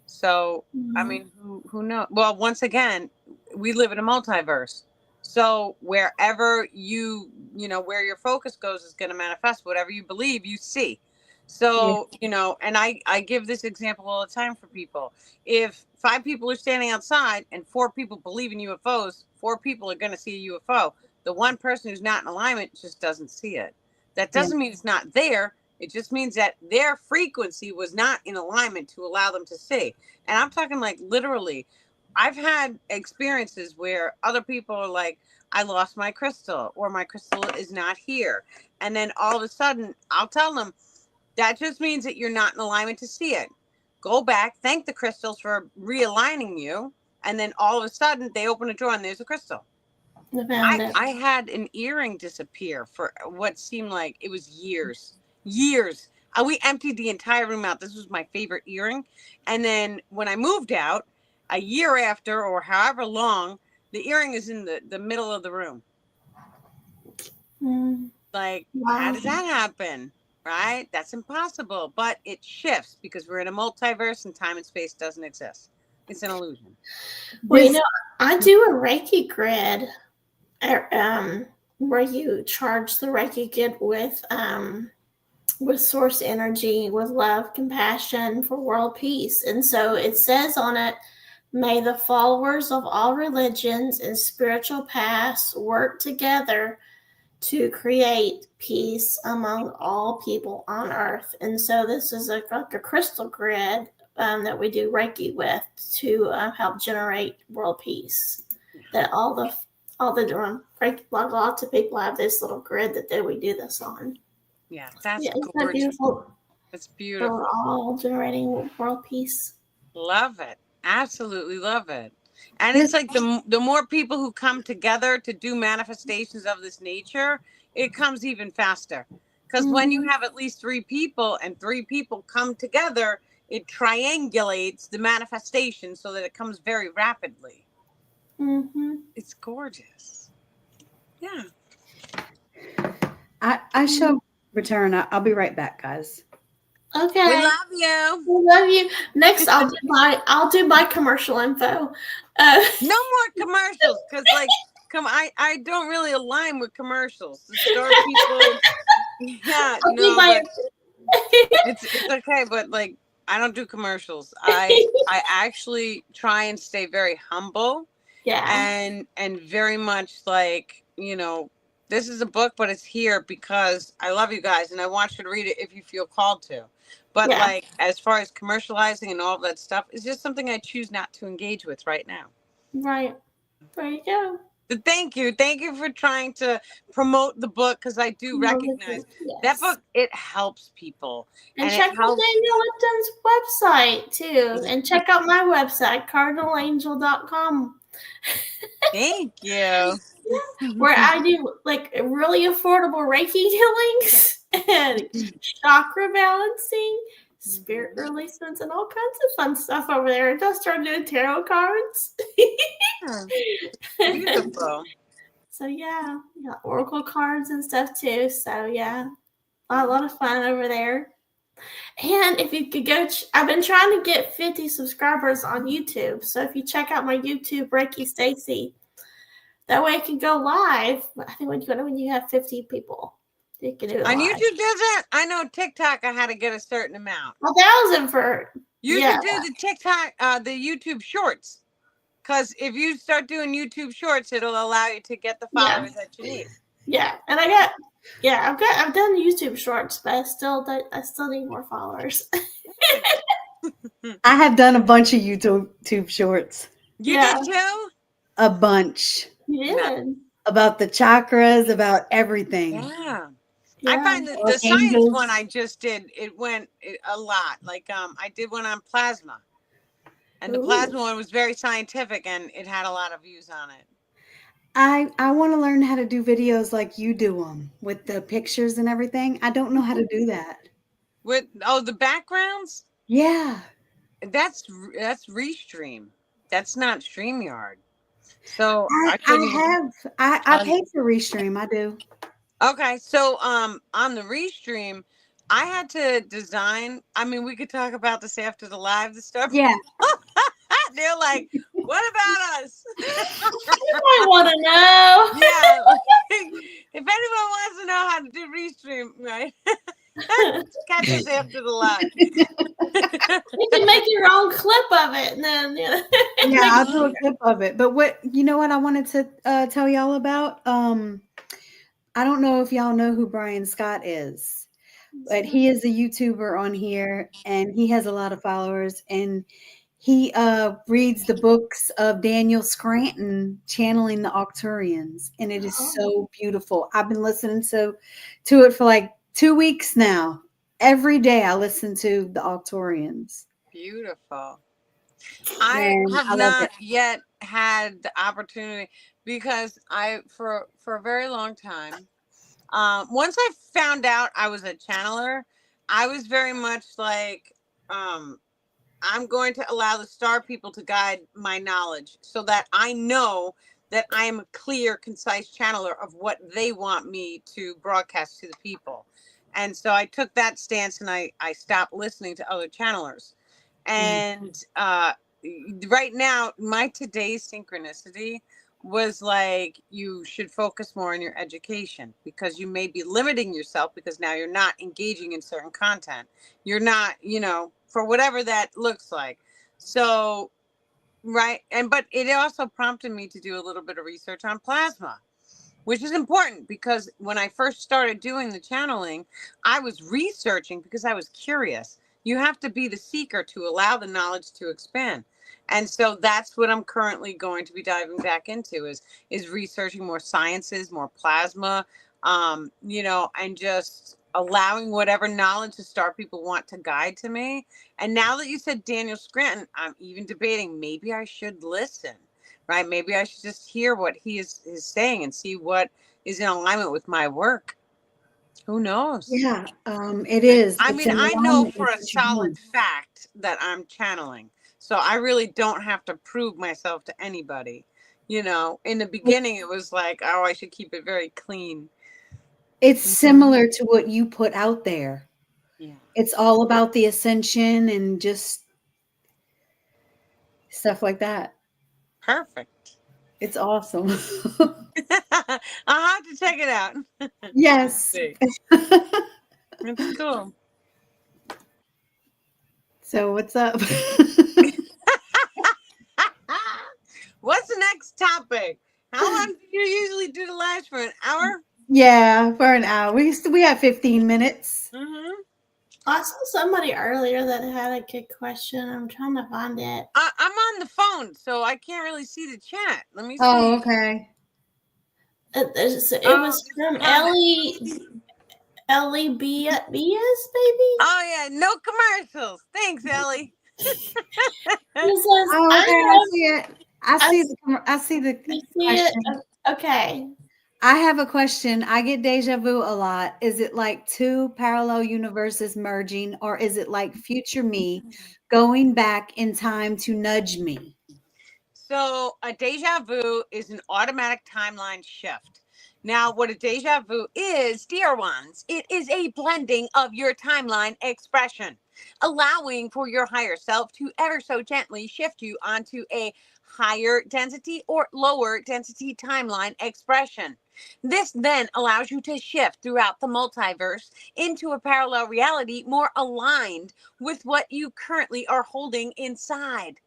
So, I mean, who knows? Well, once again, we live in a multiverse. So wherever where your focus goes is going to manifest. Whatever you believe, you see. So, and I give this example all the time for people. If 5 people are standing outside and 4 people believe in UFOs, 4 people are going to see a UFO. The one person who's not in alignment just doesn't see it. That doesn't mean it's not there. It just means that their frequency was not in alignment to allow them to see. And I'm talking like literally. I've had experiences where other people are like, I lost my crystal, or my crystal is not here. And then all of a sudden, I'll tell them, that just means that you're not in alignment to see it. Go back, thank the crystals for realigning you. And then all of a sudden, they open a drawer and there's a crystal. I had an earring disappear for what seemed like it was years. We emptied the entire room out. This was my favorite earring. And then when I moved out, a year after or however long, the earring is in the middle of the room. Like, how does that happen? Right? That's impossible. But it shifts because we're in a multiverse and time and space doesn't exist. It's an illusion. Well, I do a Reiki grid where you charge the Reiki grid with source energy, with love, compassion for world peace. And so it says on it, may the followers of all religions and spiritual paths work together to create peace among all people on earth. And so this is like a crystal grid that we do Reiki with to help generate world peace. That lots of people have this little grid that we do this on. Yeah, that's gorgeous. Isn't that beautiful? It's beautiful. We're all generating world peace. Love it. Absolutely love it. And it's like the more people who come together to do manifestations of this nature, it comes even faster. Because when you have at least 3 people and 3 people come together, it triangulates the manifestation so that it comes very rapidly. It's gorgeous. Yeah. I shall return. I'll be right back, guys. Okay. We love you. We love you. Next, I'll do my commercial info. No more commercials, because I don't really align with commercials. The store people, but it's okay. But like, I don't do commercials. I actually try and stay very humble. Yeah. And very much like, This is a book, but it's here because I love you guys and I want you to read it if you feel called to. But Yeah. like, as far as commercializing and all of that stuff, it's just something I choose not to engage with right now. Right. There you go. But thank you for trying to promote the book, because I do recognize that book, it helps people. And it check out helps. Danielle Lipton's website too. And check out my website, cardinalangel.com. Thank you. Where I do like really affordable Reiki healings and chakra balancing, spirit releasements, and all kinds of fun stuff over there. I just started doing tarot cards. Beautiful. So yeah, we got oracle cards and stuff too. So yeah, a lot of fun over there. And if you could go, I've been trying to get 50 subscribers on YouTube. So if you check out my YouTube, ReikiSacey, that way it can go live. I think when you have 50 people, you can do it On live. YouTube does it? I know TikTok, I had to get a certain amount. 1,000 for You should do the TikTok, the YouTube Shorts. Because if you start doing YouTube Shorts, it'll allow you to get the followers that you need. Yeah, and I've done YouTube Shorts, but I still need more followers. I have done a bunch of YouTube shorts. You did too? A bunch. You did. About the chakras, about everything. Yeah. I find that the science one I just did, it went a lot. Like I did one on plasma. And the plasma one was very scientific and it had a lot of views on it. I want to learn how to do videos like you do them with the pictures and everything. I don't know how to do that. With the backgrounds? Yeah. That's Restream. That's not StreamYard. So I pay for Restream. I do. Okay, so on the Restream, I had to design. I mean, we could talk about this after the live, the stuff. Yeah. They're like, what about us? I want to know. Yeah. If anyone wants to know how to do Restream, right? Catch us after the live. You can make your own clip of it, and then yeah, I'll do a clip of it. But what I wanted to tell y'all about? I don't know if y'all know who Brian Scott is, but he is a YouTuber on here, and he has a lot of followers, and he reads the books of Daniel Scranton channeling the Arcturians, and it is so beautiful. I've been listening to it for like 2 weeks now. Every day I listen to the Arcturians. Beautiful. I have not yet had the opportunity because for a very long time, once I found out I was a channeler, I was very much like, I'm going to allow the star people to guide my knowledge so that I know that I am a clear, concise channeler of what they want me to broadcast to the people. And so I took that stance and I stopped listening to other channelers. And right now, my today's synchronicity was like, you should focus more on your education because you may be limiting yourself because now you're not engaging in certain content. You're not, for whatever that looks like. So, right. But it also prompted me to do a little bit of research on plasma, which is important because when I first started doing the channeling, I was researching because I was curious. You have to be the seeker to allow the knowledge to expand. And so that's what I'm currently going to be diving back into is researching more sciences, more plasma, and just allowing whatever knowledge the star people want to guide to me. And now that you said Daniel Scranton, I'm even debating maybe I should listen, right? Maybe I should just hear what he is saying and see what is in alignment with my work. Who knows? Yeah, it is. I mean, I know for a solid fact that I'm channeling. So I really don't have to prove myself to anybody. In the beginning, it was like, oh, I should keep it very clean. It's similar to what you put out there. Yeah. It's all about the ascension and just stuff like that. Perfect. It's awesome. I'll have to check it out. Yes. It's cool. So what's up? What's the next topic? How long do you usually do the lives for? An hour? Yeah, for an hour. We have 15 minutes. Mm-hmm. I saw somebody earlier that had a good question. I'm trying to find it. I'm on the phone, so I can't really see the chat. Let me see. Oh, okay. It was from comment. Ellie Bias, baby. Oh yeah, no commercials. Thanks, Ellie. It says, Oh, okay. I see it. I see the you see it? question. Okay. I have a question. I get deja vu a lot. Is it like two parallel universes merging, or is it like future me going back in time to nudge me? So a deja vu is an automatic timeline shift. Now, what a deja vu is, dear ones, it is a blending of your timeline expression, allowing for your higher self to ever so gently shift you onto a higher density or lower density timeline expression. This then allows you to shift throughout the multiverse into a parallel reality more aligned with what you currently are holding inside.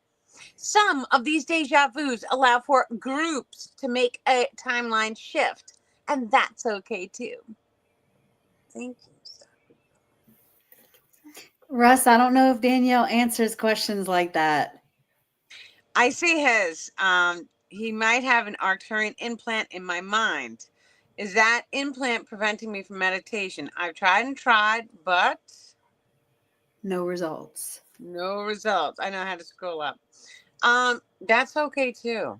Some of these deja vus allow for groups to make a timeline shift, and that's okay too. Thank you. Russ, I don't know if Danielle answers questions like that. I see his. He might have an Arcturian implant in my mind. Is that implant preventing me from meditation? I've tried and tried, but No results. no results. I know how to scroll up. That's okay too.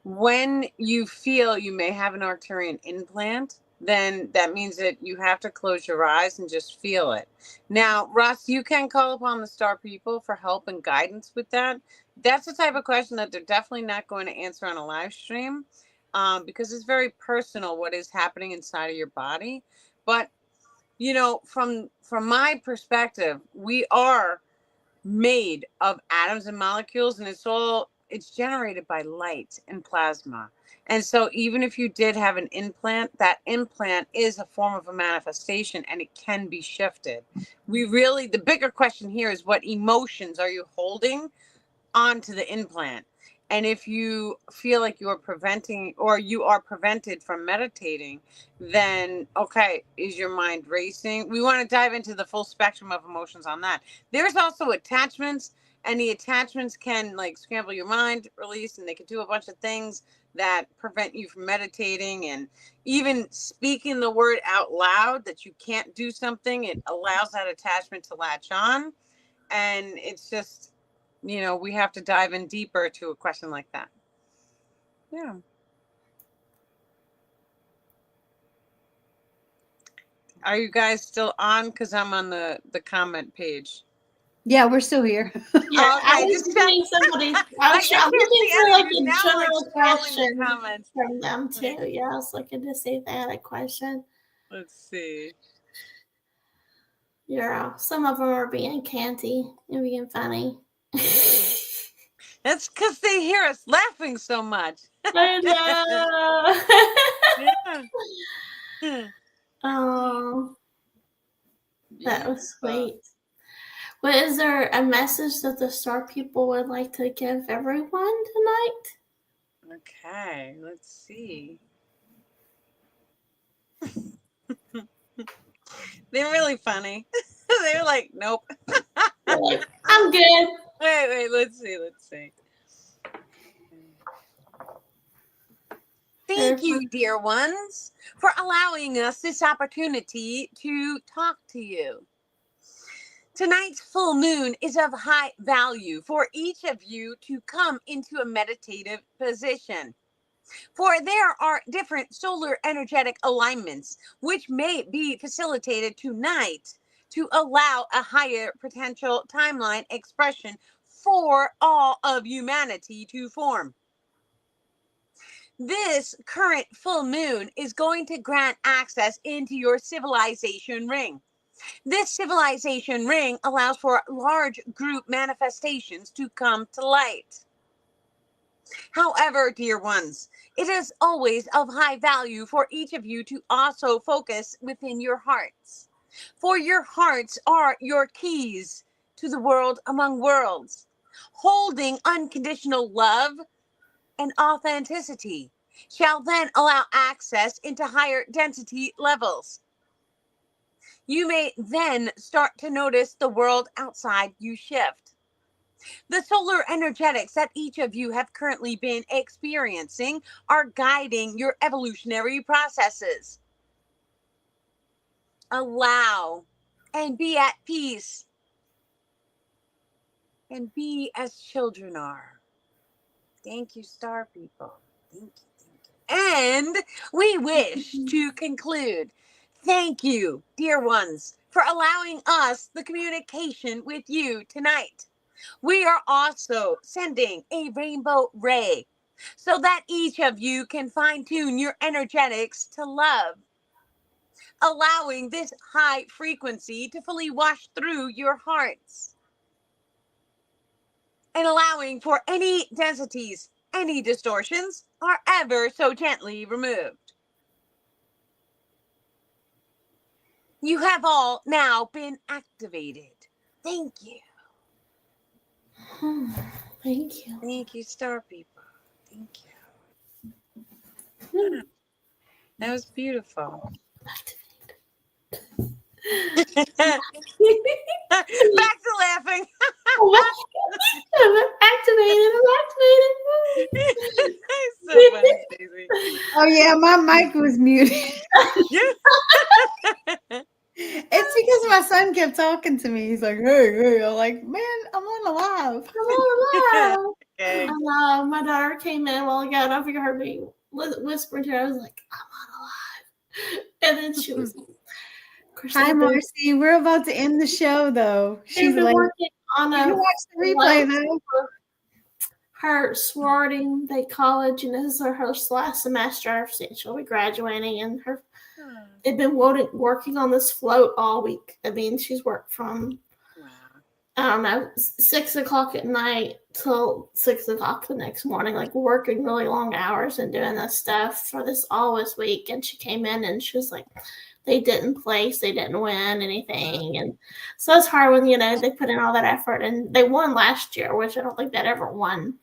When you feel you may have an Arcturian implant, then that means that you have to close your eyes and just feel it. Now, Russ, you can call upon the star people for help and guidance with that. That's the type of question that they're definitely not going to answer on a live stream, because it's very personal what is happening inside of your body. But from my perspective, we are made of atoms and molecules, and it's generated by light and plasma. And so even if you did have an implant, that implant is a form of a manifestation, and it can be shifted. The bigger question here is, what emotions are you holding onto the implant? And if you feel like you are prevented from meditating, then okay, is your mind racing? We want to dive into the full spectrum of emotions on that. There's also attachments, and the attachments can like scramble your mind, release, and they can do a bunch of things that prevent you from meditating. And even speaking the word out loud that you can't do something, it allows that attachment to latch on. And it's just, we have to dive in deeper to a question like that. Yeah. Are you guys still on? Because I'm on the comment page. Yeah, we're still here. Yeah, Okay, I was looking somebody's. I'm looking for like a general question from them too. Yeah, I was looking to see if they had a question. Let's see. Yeah, some of them are being canty and being funny. That's because they hear us laughing so much. I know. Yeah. Oh, that was sweet. But is there a message that the star people would like to give everyone tonight? Okay, let's see. They're really funny. They're like, nope. They're like, I'm good. Wait, let's see. Thank you, dear ones, for allowing us this opportunity to talk to you. Tonight's full moon is of high value for each of you to come into a meditative position. For there are different solar energetic alignments which may be facilitated tonight to allow a higher potential timeline expression for all of humanity to form. This current full moon is going to grant access into your civilization ring. This civilization ring allows for large group manifestations to come to light. However, dear ones, it is always of high value for each of you to also focus within your hearts. For your hearts are your keys to the world among worlds, holding unconditional love and authenticity. shall then allow access into higher density levels. You may then start to notice the world outside you shift. The solar energetics that each of you have currently been experiencing are guiding your evolutionary processes. Allow and be at peace and be as children are. Thank you, star people. Thank you. And we wish to conclude. Thank you, dear ones, for allowing us the communication with you tonight. We are also sending a rainbow ray so that each of you can fine-tune your energetics to love, allowing this high frequency to fully wash through your hearts and allowing for any densities, any distortions are ever so gently removed. You have all now been activated. Thank you. Thank you. Thank you, star people. Thank you. That was beautiful. Back to laughing. I'm activated. So funny, Stacey. Oh yeah, my mic was muted. It's because my son kept talking to me. He's like, "Hey, hey." I'm like, "Man, I'm on live." Okay. My daughter came in a while ago and I figured her being whispering to her. I was like, I'm on alive. And then she was like, Hi, Marcy. We're about to end the show, though. She's been like, working on you can watch the replay, though. Her sorority, they college, and this is her last semester. She'll be graduating, and they've been working on this float all week. I mean, she's worked from, I don't know, 6 o'clock at night till 6 o'clock the next morning, like working really long hours and doing this stuff for all this week. And she came in and she was like, they didn't place, they didn't win anything. And so it's hard when, they put in all that effort, and they won last year, which I don't think they'd ever won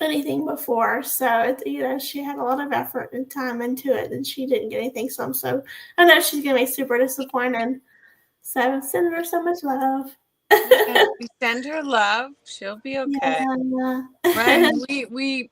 anything before. So she had a lot of effort and time into it, and she didn't get anything. So I know she's gonna be super disappointed. So send her so much love. We send her love. She'll be okay. Yeah. Right? We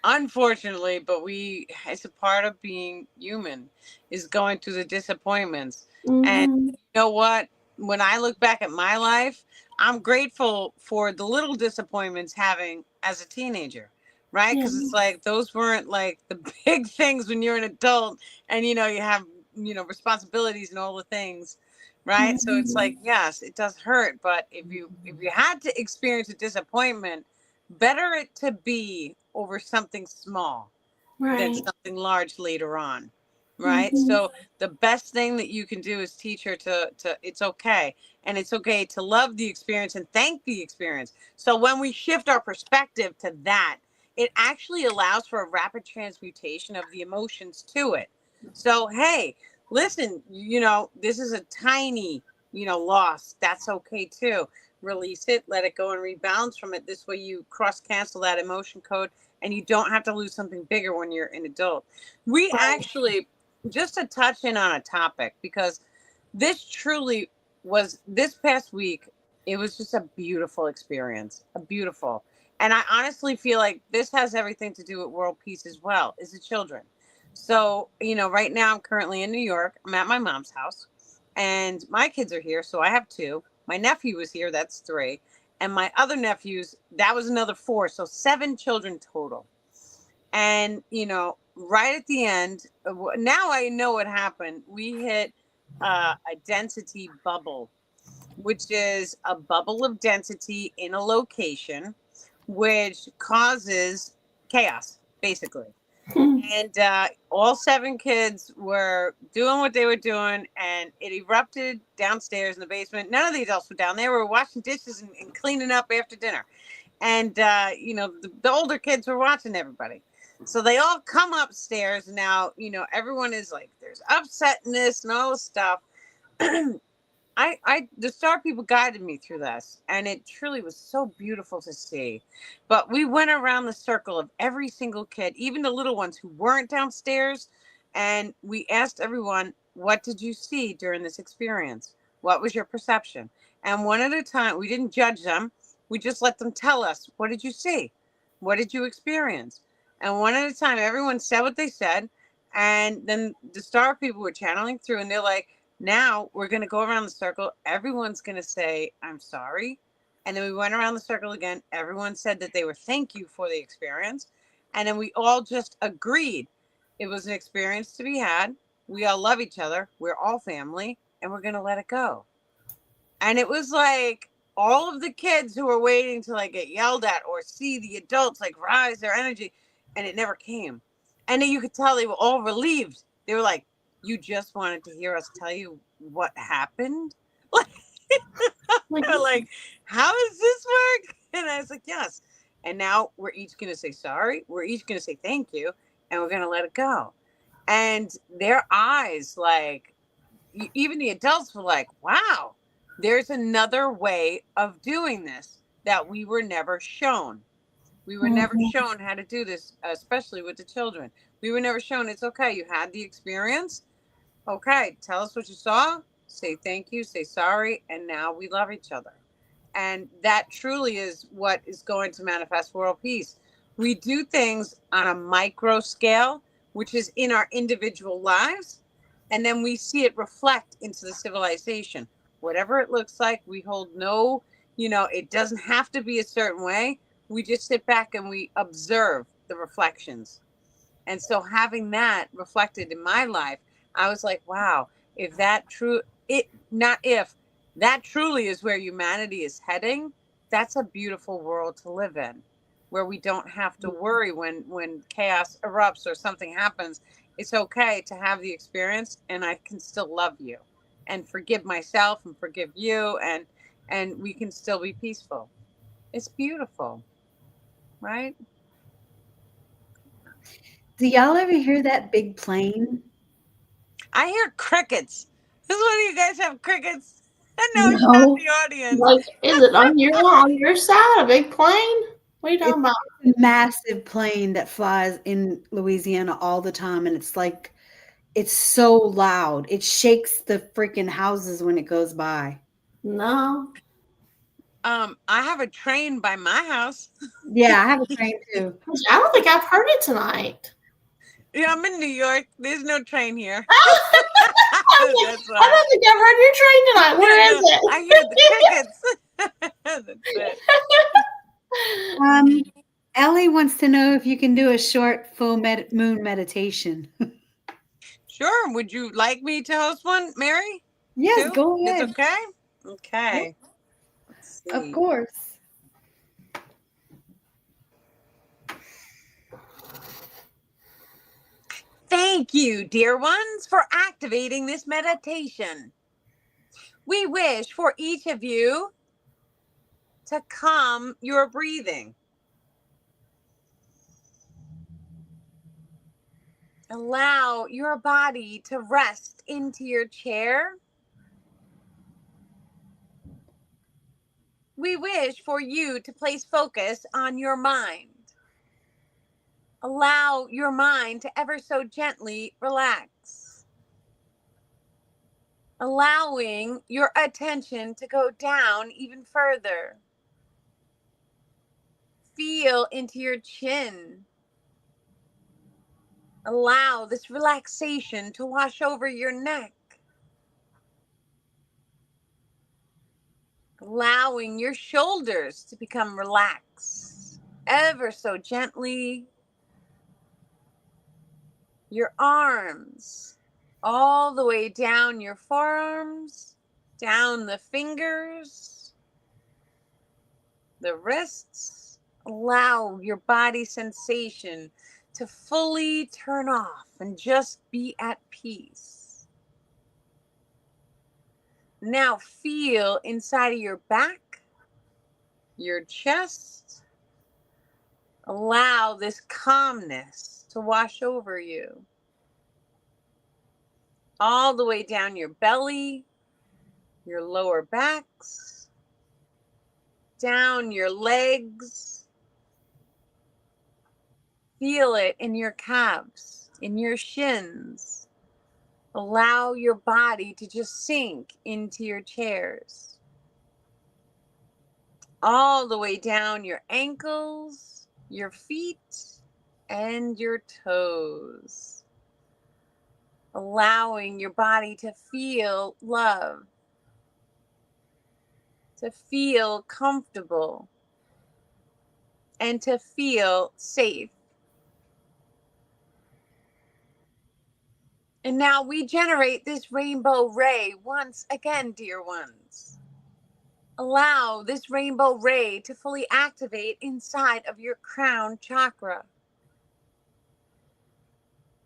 unfortunately, but it's a part of being human, is going through the disappointments. Mm-hmm. And you know what? When I look back at my life, I'm grateful for the little disappointments having as a teenager, right? Because it's like those weren't like the big things when you're an adult and you have responsibilities and all the things, right? So it's like, yes, it does hurt, but if you had to experience a disappointment, better it to be over something small than something large later on. Right. So the best thing that you can do is teach her to it's okay. And it's okay to love the experience and thank the experience. So when we shift our perspective to that, it actually allows for a rapid transmutation of the emotions to it. So, hey, listen, this is a tiny, loss. That's okay too. Release it, let it go and rebalance from it. This way you cross cancel that emotion code and you don't have to lose something bigger when you're an adult. We actually, just to touch in on a topic, because this truly was, this past week, it was just a beautiful experience, and I honestly feel like this has everything to do with world peace as well, is the children. So, right now I'm currently in New York. I'm at my mom's house and my kids are here. So I have 2. My nephew was here. That's 3. And my other nephews, that was another 4. So 7 children total. And, right at the end, now I know what happened. We hit a density bubble, which is a bubble of density in a location, which causes chaos, basically. And all 7 kids were doing what they were doing, and it erupted downstairs in the basement. None of the adults were down there. We were washing dishes and cleaning up after dinner. And, the older kids were watching everybody. So they all come upstairs. Now, everyone is like, there's upsetness and all this stuff. the star people guided me through this, and it truly was so beautiful to see. But we went around the circle of every single kid, even the little ones who weren't downstairs, and we asked everyone, what did you see during this experience? What was your perception? And one at a time, we didn't judge them. We just let them tell us, what did you see? What did you experience? And one at a time, everyone said what they said. And then the star people were channeling through, and they're like, now we're going to go around the circle. Everyone's going to say, I'm sorry. And then we went around the circle again. Everyone said that they were thank you for the experience. And then we all just agreed it was an experience to be had. We all love each other. We're all family, and we're going to let it go. And it was like all of the kids who were waiting to like get yelled at or see the adults like rise their energy, and it never came. And then you could tell they were all relieved. They were like, you just wanted to hear us tell you what happened? Like, how does this work? And I was like, yes. And now we're each going to say sorry. We're each going to say thank you. And we're going to let it go. And their eyes, like, even the adults were like, wow, there's another way of doing this that we were never shown. We were never shown how to do this, especially with the children. We were never shown it's okay. You had the experience. Okay, tell us what you saw. Say thank you, say sorry, and now we love each other. And that truly is what is going to manifest world peace. We do things on a micro scale, which is in our individual lives, and then we see it reflect into the civilization. Whatever it looks like, we hold no, it doesn't have to be a certain way. We just sit back and we observe the reflections. And so having that reflected in my life, I was like, wow, if that that truly is where humanity is heading, that's a beautiful world to live in, where we don't have to worry when chaos erupts or something happens. It's okay to have the experience, and I can still love you and forgive myself and forgive you, and we can still be peaceful. It's beautiful, right? Do y'all ever hear that big plane? I hear crickets. Does one of you guys have crickets? I know it's not No. the audience. Like, is it on your side, a big plane? What are you talking about? A massive plane that flies in Louisiana all the time, and it's like, it's so loud. It shakes the freaking houses when it goes by. No. I have a train by my house. Yeah, I have a train too. I don't think I've heard it tonight. Yeah, I'm in New York. There's no train here. I don't think I've heard your train tonight. Where is it? I hear the crickets. That's it. Ellie wants to know if you can do a short full moon meditation. Sure. Would you like me to host one, Mary? Yes, Too? go ahead. It's okay? Okay. Let's see. Of course. Thank you, dear ones, for activating this meditation. We wish for each of you to calm your breathing. Allow your body to rest into your chair. We wish for you to place focus on your mind. Allow your mind to ever so gently relax. Allowing your attention to go down even further. Feel into your chin. Allow this relaxation to wash over your neck. Allowing your shoulders to become relaxed ever so gently. Your arms all the way down your forearms, down the fingers, the wrists. Allow your body sensation to fully turn off and just be at peace. Now feel inside of your back, your chest. Allow this calmness to wash over you. All the way down your belly, your lower backs, down your legs. Feel it in your calves, in your shins. Allow your body to just sink into your chairs. All the way down your ankles, your feet, and your toes. Allowing your body to feel love, to feel comfortable, and to feel safe. And now we generate this rainbow ray once again, dear ones. Allow this rainbow ray to fully activate inside of your crown chakra.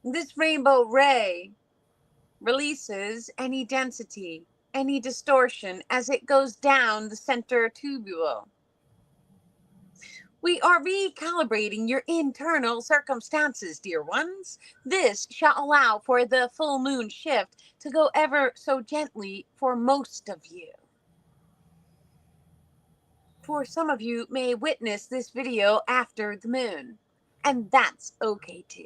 This rainbow ray releases any density, any distortion as it goes down the center tubule. We are recalibrating your internal circumstances, dear ones. This shall allow for the full moon shift to go ever so gently for most of you. For some of you may witness this video after the moon, and that's okay too.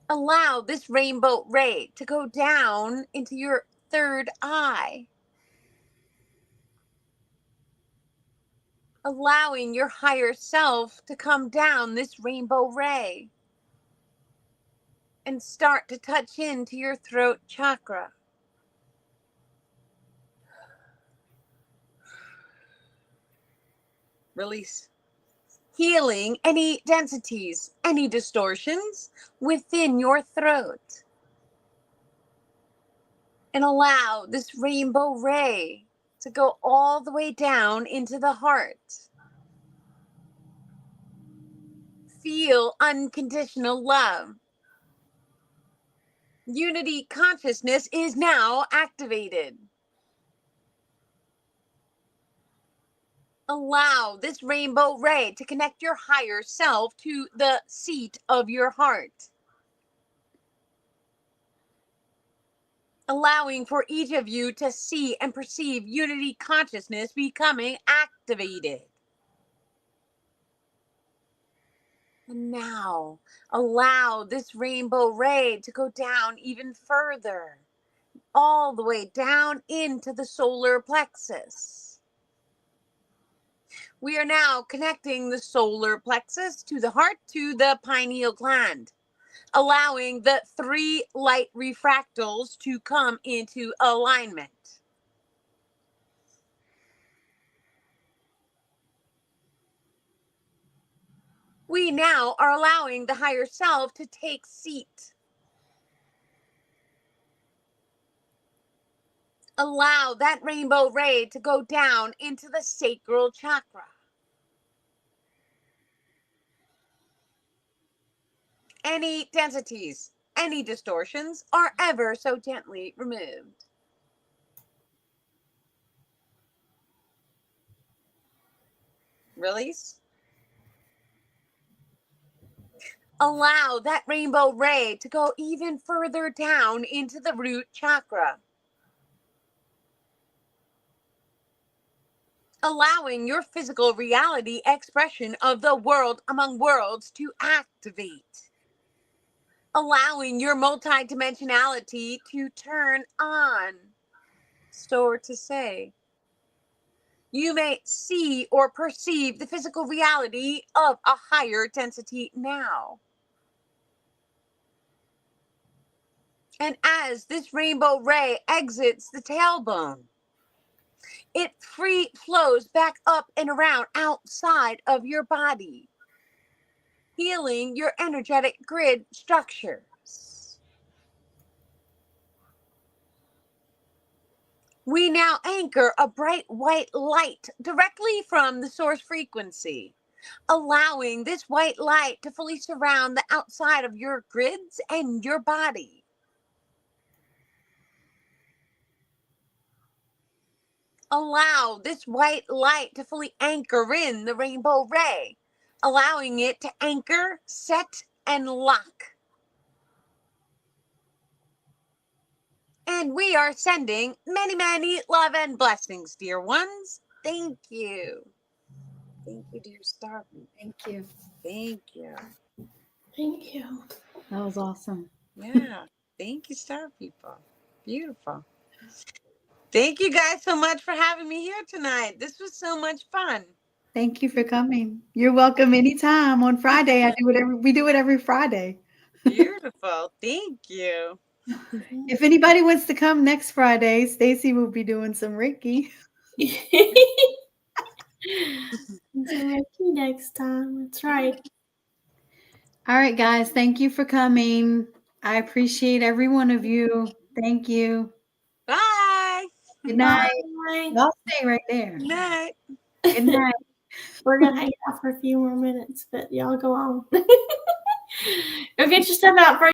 Allow this rainbow ray to go down into your third eye, allowing your higher self to come down this rainbow ray and start to touch into your throat chakra. Release. Healing any densities, any distortions within your throat. And allow this rainbow ray to go all the way down into the heart. Feel unconditional love. Unity consciousness is now activated. Allow this rainbow ray to connect your higher self to the seat of your heart. Allowing for each of you to see and perceive unity consciousness becoming activated. And now, allow this rainbow ray to go down even further, all the way down into the solar plexus. We are now connecting the solar plexus to the heart, to the pineal gland, allowing the 3 light refractals to come into alignment. We now are allowing the higher self to take seat. Allow that rainbow ray to go down into the sacral chakra. Any densities, any distortions are ever so gently removed. Release. Allow that rainbow ray to go even further down into the root chakra. Allowing your physical reality expression of the world among worlds to activate. Allowing your multidimensionality to turn on. So to say, you may see or perceive the physical reality of a higher density now. And as this rainbow ray exits the tailbone, it free flows back up and around outside of your body, healing your energetic grid structures. We now anchor a bright white light directly from the source frequency, allowing this white light to fully surround the outside of your grids and your body. Allow this white light to fully anchor in the rainbow ray, allowing it to anchor, set, and lock. And we are sending many, many love and blessings, dear ones. Thank you. Thank you, dear star people. Thank you. Thank you. Thank you. That was awesome. Yeah. Thank you, star people. Beautiful. Thank you guys so much for having me here tonight. This was so much fun. Thank you for coming. You're welcome anytime on Friday. We do it every Friday. Beautiful. Thank you. If anybody wants to come next Friday, Stacey will be doing some Reiki. Some Reiki next time. That's right. All right, guys. Thank you for coming. I appreciate every one of you. Thank you. Bye. Good night. Bye. Y'all stay right there. Good night. Good night. We're gonna hang out for a few more minutes, but y'all go on. Go get your stuff out for